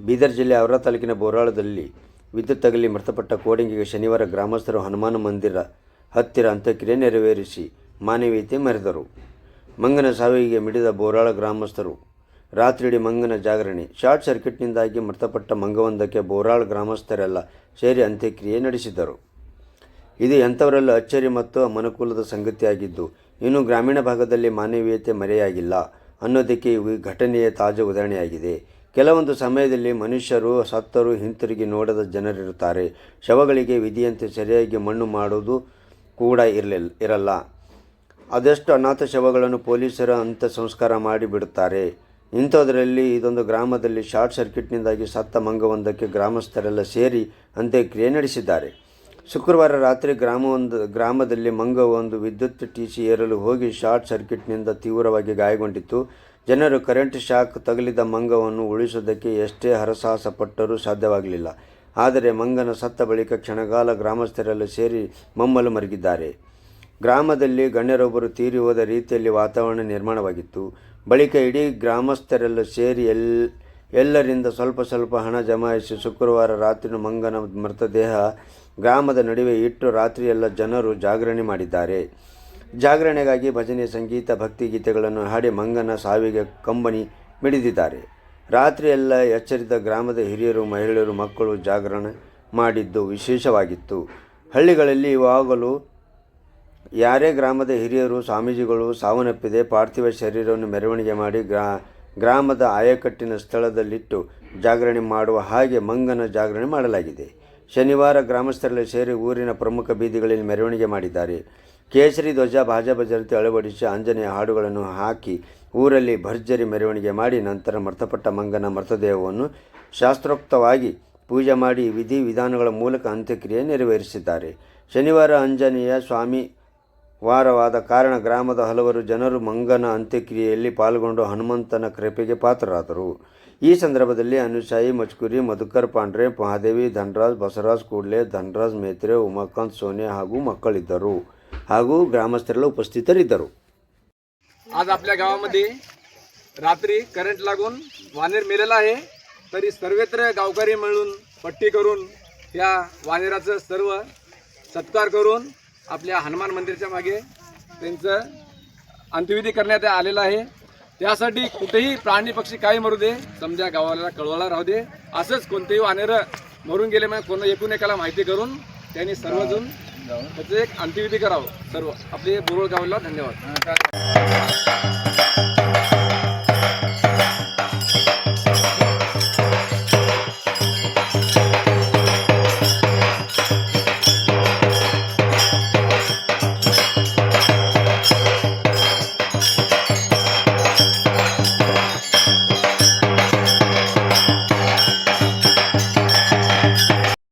ಬೀದರ್ ಜಿಲ್ಲೆ ಔರಾ ತಾಲೂಕಿನ ಬೋರಾಳದಲ್ಲಿ ವಿದ್ಯುತ್ ತಗುಲಿ ಮೃತಪಟ್ಟ ಕೋಡಿಂಗಿಗೆ ಶನಿವಾರ ಗ್ರಾಮಸ್ಥರು ಹನುಮಾನ ಮಂದಿರ ಹತ್ತಿರ ಅಂತ್ಯಕ್ರಿಯೆ ನೆರವೇರಿಸಿ ಮಾನವೀಯತೆ ಮೆರೆದರು. ಮಂಗನ ಸಾವಿಗೆ ಮಿಡಿದ ಬೋರಾಳ ಗ್ರಾಮಸ್ಥರು ರಾತ್ರಿಯಿಡೀ ಮಂಗನ ಜಾಗರಣೆ. ಶಾರ್ಟ್ ಸರ್ಕ್ಯೂಟ್ನಿಂದಾಗಿ ಮೃತಪಟ್ಟ ಮಂಗವೊಂದಕ್ಕೆ ಬೋರಾಳ ಗ್ರಾಮಸ್ಥರೆಲ್ಲ ಸೇರಿ ಅಂತ್ಯಕ್ರಿಯೆ ನಡೆಸಿದರು. ಇದು ಎಂಥವರೆಲ್ಲ ಅಚ್ಚರಿ ಮತ್ತು ಮನುಕುಲದ ಸಂಗತಿಯಾಗಿದ್ದು, ಇನ್ನು ಗ್ರಾಮೀಣ ಭಾಗದಲ್ಲಿ ಮಾನವೀಯತೆ ಮರೆಯಾಗಿಲ್ಲ ಅನ್ನೋದಕ್ಕೆ ಈ ಘಟನೆಯ ತಾಜಾ ಉದಾಹರಣೆಯಾಗಿದೆ. ಕೆಲವೊಂದು ಸಮಯದಲ್ಲಿ ಮನುಷ್ಯರು ಸತ್ತರೂ ಹಿಂತಿರುಗಿ ನೋಡದ ಜನರಿರುತ್ತಾರೆ. ಶವಗಳಿಗೆ ವಿಧಿಯಂತೆ ಸರಿಯಾಗಿ ಮಣ್ಣು ಮಾಡೋದು ಕೂಡ ಇರಲ್ಲ. ಅದೆಷ್ಟು ಅನಾಥ ಶವಗಳನ್ನು ಪೊಲೀಸರು ಅಂತ್ಯ ಸಂಸ್ಕಾರ ಮಾಡಿ ಬಿಡುತ್ತಾರೆ. ಇಂಥದ್ರಲ್ಲಿ ಇದೊಂದು ಗ್ರಾಮದಲ್ಲಿ ಶಾರ್ಟ್ ಸರ್ಕ್ಯೂಟ್ನಿಂದಾಗಿ ಸತ್ತ ಮಂಗವೊಂದಕ್ಕೆ ಗ್ರಾಮಸ್ಥರೆಲ್ಲ ಸೇರಿ ಅಂತ್ಯಕ್ರಿಯೆ ನಡೆಸಿದ್ದಾರೆ. ಶುಕ್ರವಾರ ರಾತ್ರಿ ಗ್ರಾಮದಲ್ಲಿ ಮಂಗವೊಂದು ವಿದ್ಯುತ್ ಟಿಸಿ ಏರಲು ಹೋಗಿ ಶಾರ್ಟ್ ಸರ್ಕ್ಯೂಟ್ನಿಂದ ತೀವ್ರವಾಗಿ ಗಾಯಗೊಂಡಿತ್ತು. ಜನರು ಕರೆಂಟ್ ಶಾಕ್ ತಗುಲಿದ ಮಂಗವನ್ನು ಉಳಿಸುವುದಕ್ಕೆ ಎಷ್ಟೇ ಹರಸಾಹಸ ಪಟ್ಟರೂ ಸಾಧ್ಯವಾಗಲಿಲ್ಲ. ಆದರೆ ಮಂಗನ ಸತ್ತ ಬಳಿಕ ಕ್ಷಣಕಾಲ ಗ್ರಾಮಸ್ಥರೆಲ್ಲ ಸೇರಿ ಮಮ್ಮಲು ಮರಗಿದ್ದಾರೆ. ಗ್ರಾಮದಲ್ಲಿ ಗಣ್ಯರೊಬ್ಬರು ತೀರಿ ಹೋದ ರೀತಿಯಲ್ಲಿ ವಾತಾವರಣ ನಿರ್ಮಾಣವಾಗಿತ್ತು. ಬಳಿಕ ಇಡೀ ಗ್ರಾಮಸ್ಥರೆಲ್ಲ ಸೇರಿ ಎಲ್ಲರಿಂದ ಸ್ವಲ್ಪ ಹಣ ಜಮಾಯಿಸಿ ಶುಕ್ರವಾರ ರಾತ್ರಿ ಮಂಗನ ಮೃತದೇಹ ಗ್ರಾಮದ ನಡುವೆ ಇಟ್ಟು ರಾತ್ರಿಯೆಲ್ಲ ಜನರು ಜಾಗರಣೆ ಮಾಡಿದ್ದಾರೆ. ಜಾಗರಣೆಗಾಗಿ ಭಜನೆ, ಸಂಗೀತ, ಭಕ್ತಿಗೀತೆಗಳನ್ನು ಹಾಡಿ ಮಂಗನ ಸಾವಿಗೆ ಕಂಬನಿ ಮಿಡಿದಿದ್ದಾರೆ. ರಾತ್ರಿಯೆಲ್ಲ ಎಚ್ಚರಿದ ಗ್ರಾಮದ ಹಿರಿಯರು, ಮಹಿಳೆಯರು, ಮಕ್ಕಳು ಜಾಗರಣೆ ಮಾಡಿದ್ದು ವಿಶೇಷವಾಗಿತ್ತು. ಹಳ್ಳಿಗಳಲ್ಲಿ ಇವಾಗಲೂ ಯಾರೇ ಗ್ರಾಮದ ಹಿರಿಯರು, ಸ್ವಾಮೀಜಿಗಳು ಸಾವನ್ನಪ್ಪಿದೆ ಪಾರ್ಥಿವ ಶರೀರವನ್ನು ಮೆರವಣಿಗೆ ಮಾಡಿ ಗ್ರಾಮದ ಆಯಕಟ್ಟಿನ ಸ್ಥಳದಲ್ಲಿಟ್ಟು ಜಾಗರಣೆ ಮಾಡುವ ಹಾಗೆ ಮಂಗನ ಜಾಗರಣೆ ಮಾಡಲಾಗಿದೆ. ಶನಿವಾರ ಗ್ರಾಮಸ್ಥರೆಲ್ಲ ಸೇರಿ ಊರಿನ ಪ್ರಮುಖ ಬೀದಿಗಳಲ್ಲಿ ಮೆರವಣಿಗೆ ಮಾಡಿದ್ದಾರೆ. ಕೇಸರಿ ಧ್ವಜ, ಬಾಜಾ ಭಜಂತ್ರಿ ಅಳವಡಿಸಿ ಆಂಜನೇಯ ಹಾಡುಗಳನ್ನು ಹಾಕಿ ಊರಲ್ಲಿ ಭರ್ಜರಿ ಮೆರವಣಿಗೆ ಮಾಡಿ ನಂತರ ಮೃತಪಟ್ಟ ಮಂಗನ ಮೃತದೇಹವನ್ನು ಶಾಸ್ತ್ರೋಕ್ತವಾಗಿ ಪೂಜೆ ಮಾಡಿ ವಿಧಿ ವಿಧಾನಗಳ ಮೂಲಕ ಅಂತ್ಯಕ್ರಿಯೆ ನೆರವೇರಿಸಿದ್ದಾರೆ. ಶನಿವಾರ ಆಂಜನೇಯ ಸ್ವಾಮಿ ವಾರವಾದ ಕಾರಣ ಗ್ರಾಮದ ಹಲವರು ಜನರು ಮಂಗನ ಅಂತ್ಯಕ್ರಿಯೆಯಲ್ಲಿ ಪಾಲ್ಗೊಂಡು ಹನುಮಂತನ ಕೃಪೆಗೆ ಪಾತ್ರರಾದರು. ಈ ಸಂದರ್ಭದಲ್ಲಿ ಅನುಸಾಯಿ ಮಚ್ಕುರಿ, ಮಧುಕರ್ ಪಾಂಡ್ರೆ, ಮಹಾದೇವಿ, ಧನರಾಜ್, ಬಸವರಾಜ್ ಕೂಡ್ಲೆ, ಧನರಾಜ್ ಮೇತ್ರೆ, उमाकांत सोने ಹಾಗೂ ಮಕ್ಕಳಿದ್ದರು ಹಾಗೂ ಗ್ರಾಮಸ್ಥರೆಲ್ಲ उपस्थितरिद्ದರು. आज आपल्या गावामध्ये रात्री करंट लागून वानेर मेलेला आहे. तरी सर्वत्र गावकरी मिळून पट्टी करून या वानेराचं सर्व सत्कार करून आपल्या हनुमान मंदिराच्या मागे त्यांचं अंत्यविधी करण्यात आलेला आहे. त्यासाठी कुठेही प्राणी पक्षी काही मरू दे, समजा गावाला कळवायला राहू दे. असंच कोणतेही वानेर मरून गेले मग कोण एकूण एकाला माहिती करून त्यांनी सर्वजण त्याचं एक अंत्यविधी करावं. सर्व आपले बोरळ गावाला धन्यवाद.